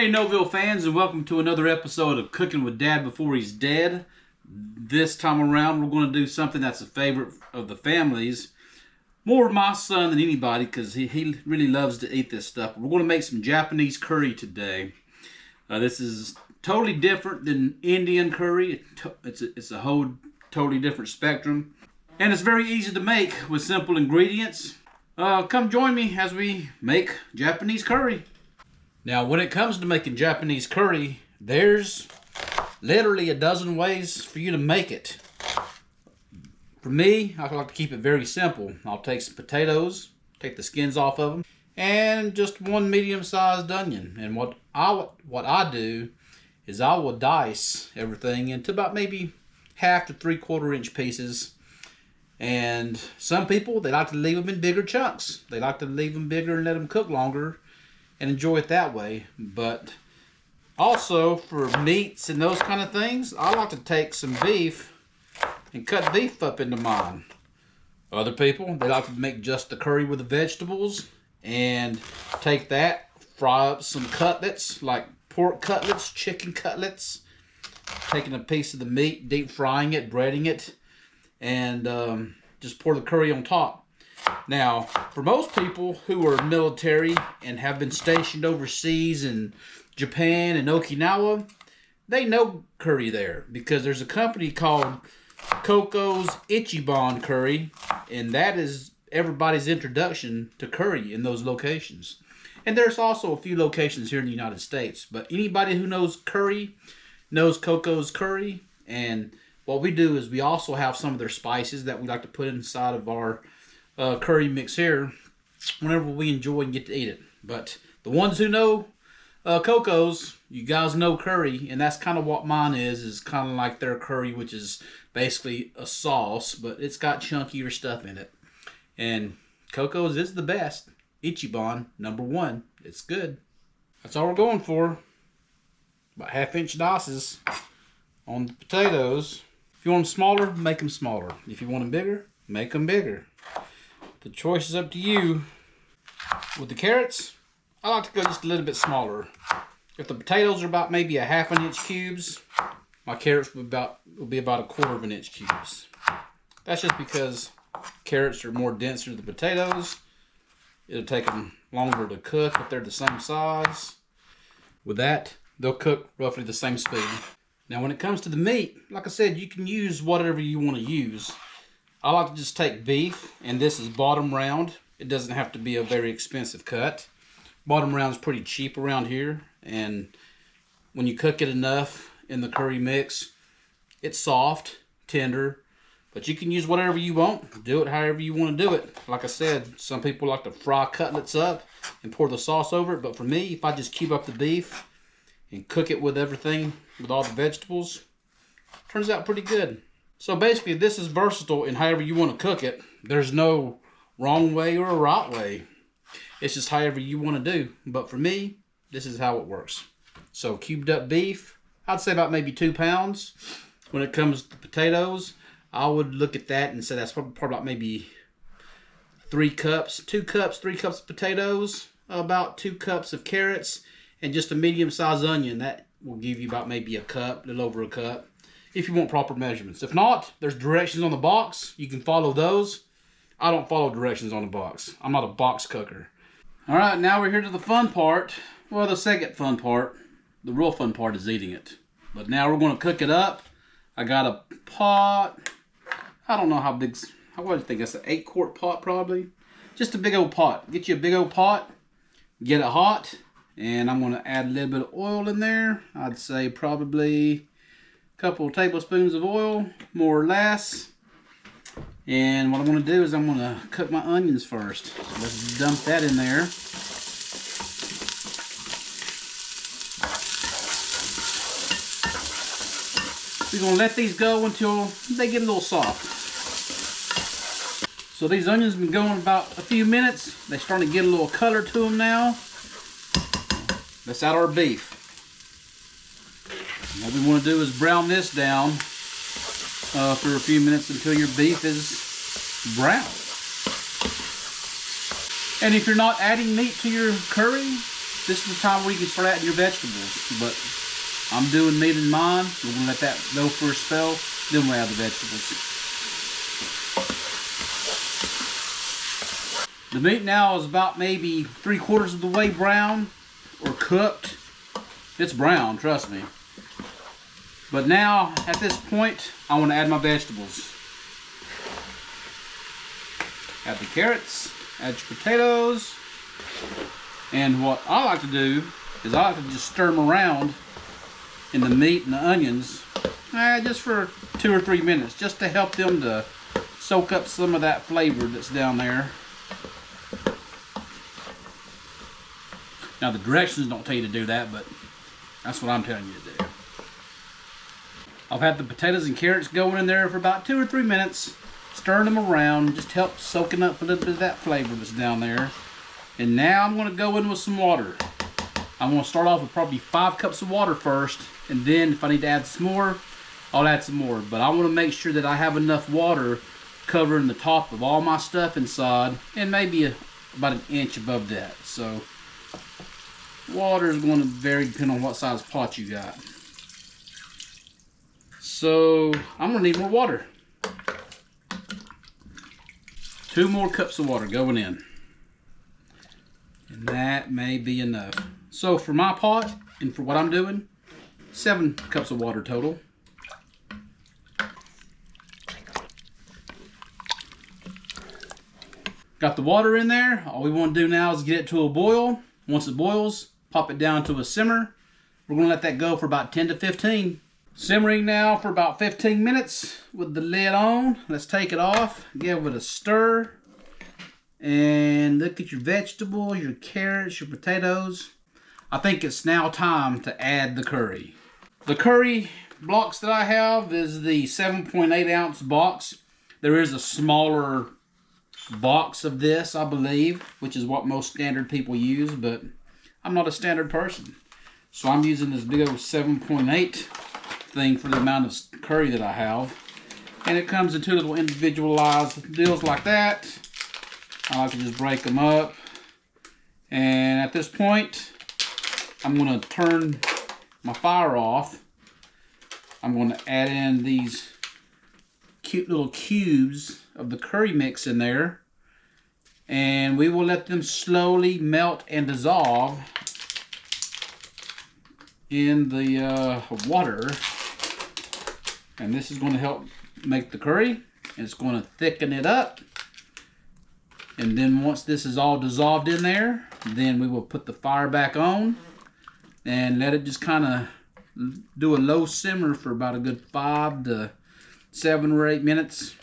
Hey Noville fans, and welcome to another episode of Cooking with Dad Before He's Dead. This time around we're going to do something that's a favorite of the family's. More of my son than anybody because he really loves to eat this stuff. We're going to make some Japanese curry today. This is totally different than Indian curry. It's a whole totally different spectrum. And it's very easy to make with simple ingredients. Come join me as we make Japanese curry. Now, when it comes to making Japanese curry, there's literally a dozen ways for you to make it. For me, I like to keep it very simple. I'll take some potatoes, take the skins off of them, and just one medium-sized onion. And what I do is I will dice everything into about maybe 1/2 to 3/4 inch pieces. And some people, they like to leave them in bigger chunks. They like to leave them bigger and let them cook longer and enjoy it that way. But also for meats and those kind of things, I like to take some beef and cut beef up into mine. Other people, they like to make just the curry with the vegetables and take that, fry up some cutlets, like pork cutlets, chicken cutlets, taking a piece of the meat, deep frying it, breading it, and just pour the curry on top. Now, for most people who are military and have been stationed overseas in Japan and Okinawa, they know curry there because there's a company called Coco Ichibanya curry, and that is everybody's introduction to curry in those locations. And there's also a few locations here in the United States, but anybody who knows curry knows Coco's curry. And what we do is we also have some of their spices that we like to put inside of our curry mix here whenever we enjoy and get to eat it. But the ones who know Coco's, you guys know curry, and that's kind of what mine is kind of like their curry, which is basically a sauce, but it's got chunkier stuff in it. And Coco's is the best. Ichiban, #1. It's good. That's all we're going for. About 1/2 inch dices on the potatoes. If you want them smaller, make them smaller. If you want them bigger, make them bigger. The choice is up to you. With the carrots, I like to go just a little bit smaller. If the potatoes are about maybe 1/2 inch cubes, my carrots will be about 1/4 inch cubes. That's just because carrots are more denser than potatoes. It'll take them longer to cook if they're the same size. With that, they'll cook roughly the same speed. Now, when it comes to the meat, like I said, you can use whatever you want to use. I like to just take beef, and this is bottom round. It doesn't have to be a very expensive cut. Bottom round is pretty cheap around here, and when you cook it enough in the curry mix, it's soft, tender, but you can use whatever you want. Do it however you want to do it. Like I said, some people like to fry cutlets up and pour the sauce over it, but for me, if I just cube up the beef and cook it with everything, with all the vegetables, it turns out pretty good. So basically, this is versatile in however you want to cook it. There's no wrong way or a right way. It's just however you want to do. But for me, this is how it works. So cubed up beef, I'd say about maybe 2 pounds. When it comes to potatoes, I would look at that and say that's probably about maybe 3 cups. 2 cups, 3 cups of potatoes, about 2 cups of carrots, and just a medium-sized onion. That will give you about maybe a cup, a little over a cup, if you want proper measurements. If not, there's directions on the box. You can follow those. I don't follow directions on the box. I'm not a box cooker. All right, now we're here to the fun part. Well, the second fun part. The real fun part is eating it. But now we're going to cook it up. I got a pot. I don't know how big. What do you think? That's an 8-quart pot probably. Just a big old pot. Get you a big old pot. Get it hot. And I'm going to add a little bit of oil in there. I'd say probably couple of tablespoons of oil, more or less. And what I'm going to do is I'm going to cook my onions first. So let's dump that in there. We're going to let these go until they get a little soft. So these onions have been going about a few minutes. They're starting to get a little color to them now. Let's add our beef. What we want to do is brown this down for a few minutes until your beef is brown. And if you're not adding meat to your curry, this is the time where you can start adding your vegetables. But I'm doing meat in mine. We're going to let that go for a spell. Then we'll add the vegetables. The meat now is about maybe 3/4 of the way brown or cooked. It's brown, trust me. But now, at this point, I want to add my vegetables. Add the carrots, add your potatoes. And what I like to do is I like to just stir them around in the meat and the onions just for 2 or 3 minutes, just to help them to soak up some of that flavor that's down there. Now the directions don't tell you to do that, but that's what I'm telling you to do. I've had the potatoes and carrots going in there for about 2 or 3 minutes, stirring them around, just help soaking up a little bit of that flavor that's down there. And now I'm going to go in with some water. I'm going to start off with probably 5 cups of water first, and then if I need to add some more, I'll add some more. But I want to make sure that I have enough water covering the top of all my stuff inside, and maybe about 1 inch above that. So water is going to vary depending on what size pot you got. So I'm going to need more water. 2 more cups of water going in. And that may be enough. So for my pot and for what I'm doing, 7 cups of water total. Got the water in there. All we want to do now is get it to a boil. Once it boils, pop it down to a simmer. We're going to let that go for about 10 to 15. Simmering now for about 15 minutes with the lid on. Let's take it off, give it a stir. And look at your vegetables, your carrots, your potatoes. I think it's now time to add the curry. The curry blocks that I have is the 7.8 ounce box. There is a smaller box of this, I believe, which is what most standard people use, but I'm not a standard person. So I'm using this big old 7.8 thing for the amount of curry that I have. And it comes in 2 little individualized deals like that. I like to just break them up. And at this point, I'm going to turn my fire off. I'm going to add in these cute little cubes of the curry mix in there. And we will let them slowly melt and dissolve in the water. And this is going to help make the curry. And it's going to thicken it up. And then once this is all dissolved in there, then we will put the fire back on and let it just kind of do a low simmer for about a good 5 to 7 or 8 minutes.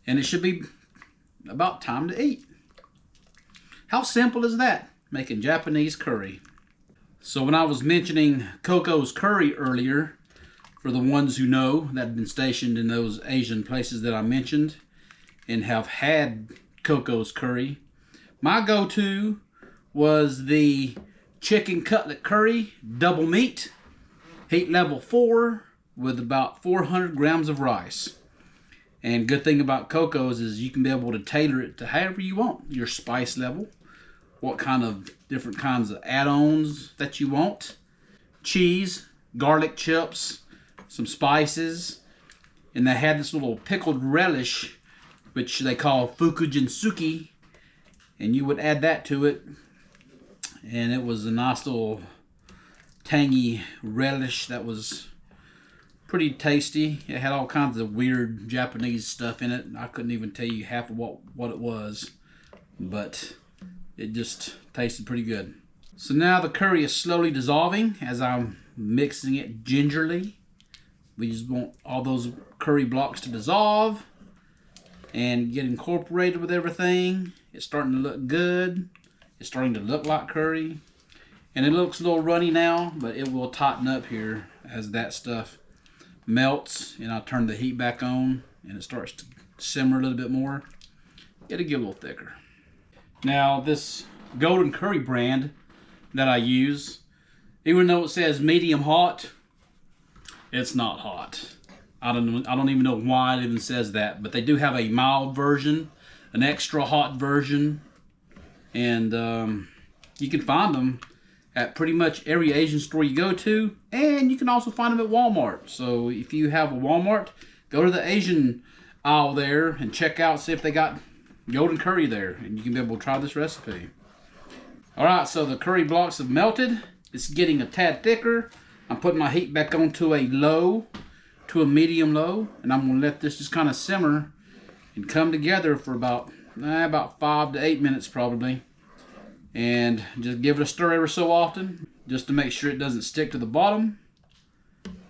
And it should be about time to eat. How simple is that? Making Japanese curry. So when I was mentioning Coco's curry earlier, for the ones who know that have been stationed in those Asian places that I mentioned and have had Coco's curry, my go-to was the chicken cutlet curry, double meat, heat level 4 with about 400 grams of rice. And good thing about Coco's is you can be able to tailor it to however you want, your spice level, what kind of different kinds of add-ons that you want, cheese, garlic chips, some spices, and they had this little pickled relish which they call fukujinsuki, and you would add that to it, and it was a nice little tangy relish that was pretty tasty. It had all kinds of weird Japanese stuff in it. I couldn't even tell you half of what it was, but it just tasted pretty good. So now the curry is slowly dissolving as I'm mixing it gingerly. We just want all those curry blocks to dissolve and get incorporated with everything. It's starting to look good. It's starting to look like curry. And it looks a little runny now, but it will tighten up here as that stuff melts and I turn the heat back on and it starts to simmer a little bit more. It'll get a little thicker. Now this Golden Curry brand that I use, even though it says medium hot, it's not hot. I don't even know why it even says that, but they do have a mild version, an extra hot version, and You can find them at pretty much every Asian store you go to, and you can also find them at Walmart. So if you have a Walmart, go to the Asian aisle there and check out, see if they got golden curry there, and you can be able to try this recipe. Alright, so the curry blocks have melted. It's getting a tad thicker. I'm putting my heat back on to a low, to a medium low, and I'm going to let this just kind of simmer and come together for about 5 to 8 minutes probably. And just give it a stir every so often, just to make sure it doesn't stick to the bottom.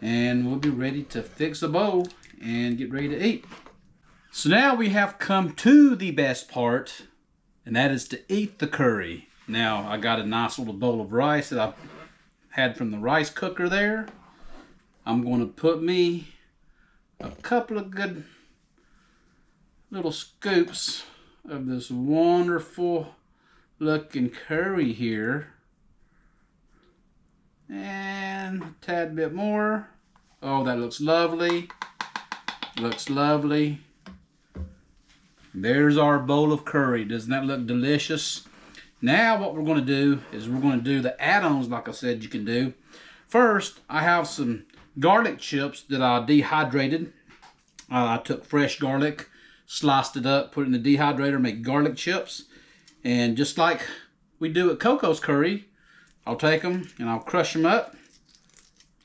And we'll be ready to fix a bowl and get ready to eat. So now we have come to the best part, and that is to eat the curry. Now I got a nice little bowl of rice that I had from the rice cooker there. I'm going to put me a couple of good little scoops of this wonderful looking curry here, and a tad bit more. Oh, that looks lovely. Looks lovely. There's our bowl of curry. Doesn't that look delicious? Now what we're going to do is we're going to do the add-ons like I said you can do. First, I have some garlic chips that I dehydrated. I took fresh garlic, sliced it up, put it in the dehydrator, make garlic chips. And just like we do at Coco's curry, I'll take them and I'll crush them up,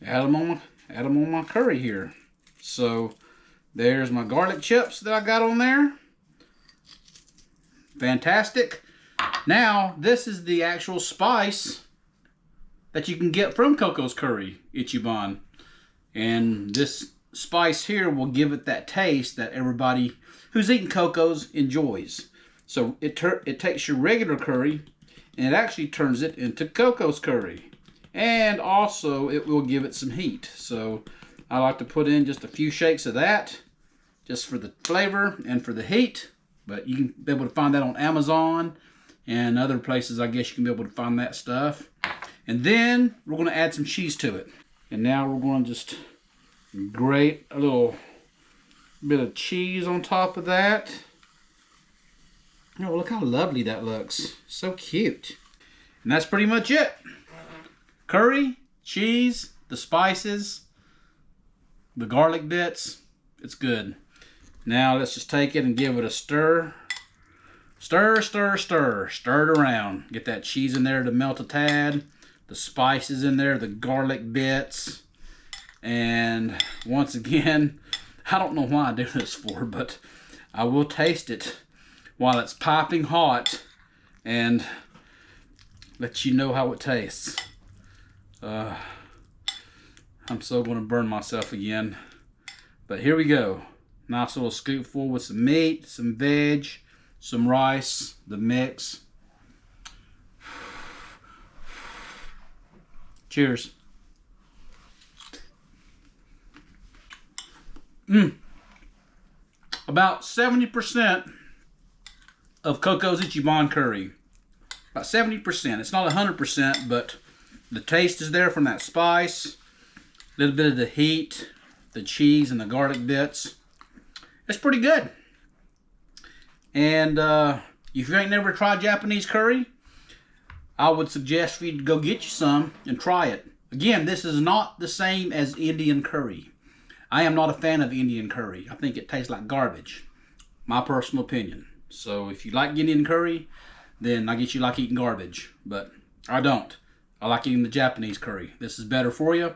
add them on my curry here. So there's my garlic chips that I got on there. Fantastic. Now, this is the actual spice that you can get from Coco's Curry Ichibanya. And this spice here will give it that taste that everybody who's eating Coco's enjoys. So it takes your regular curry and it actually turns it into Coco's Curry. And also it will give it some heat. So I like to put in just a few shakes of that just for the flavor and for the heat. But you can be able to find that on Amazon and other places. I guess you can be able to find that stuff. And then we're going to add some cheese to it. And now we're going to just grate a little bit of cheese on top of that. Oh, look how lovely that looks. So cute. And that's pretty much it. Curry, cheese, the spices, the garlic bits. It's good. Now let's just take it and give it a stir. Stir, stir, stir. Stir it around. Get that cheese in there to melt a tad. The spices in there, the garlic bits. And once again, I don't know why I do this for, but I will taste it while it's piping hot and let you know how it tastes. I'm so going to burn myself again. But here we go. Nice little scoopful with some meat, some veg, some rice, the mix. Cheers. About 70% of Coco's Ichibanya curry. About 70%. It's not 100%, but the taste is there from that spice. A little bit of the heat, the cheese, and the garlic bits. It's pretty good. And if you ain't never tried Japanese curry, I would suggest for you to go get you some and try it. Again, this is not the same as Indian curry. I am not a fan of Indian curry. I think it tastes like garbage. My personal opinion. So if you like Indian curry, then I guess you like eating garbage. But I don't. I like eating the Japanese curry. This is better for you.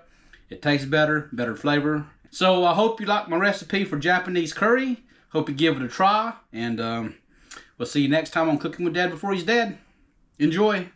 It tastes better, better flavor. So I hope you like my recipe for Japanese curry. Hope you give it a try. And we'll see you next time on Cooking with Dad Before He's Dead. Enjoy.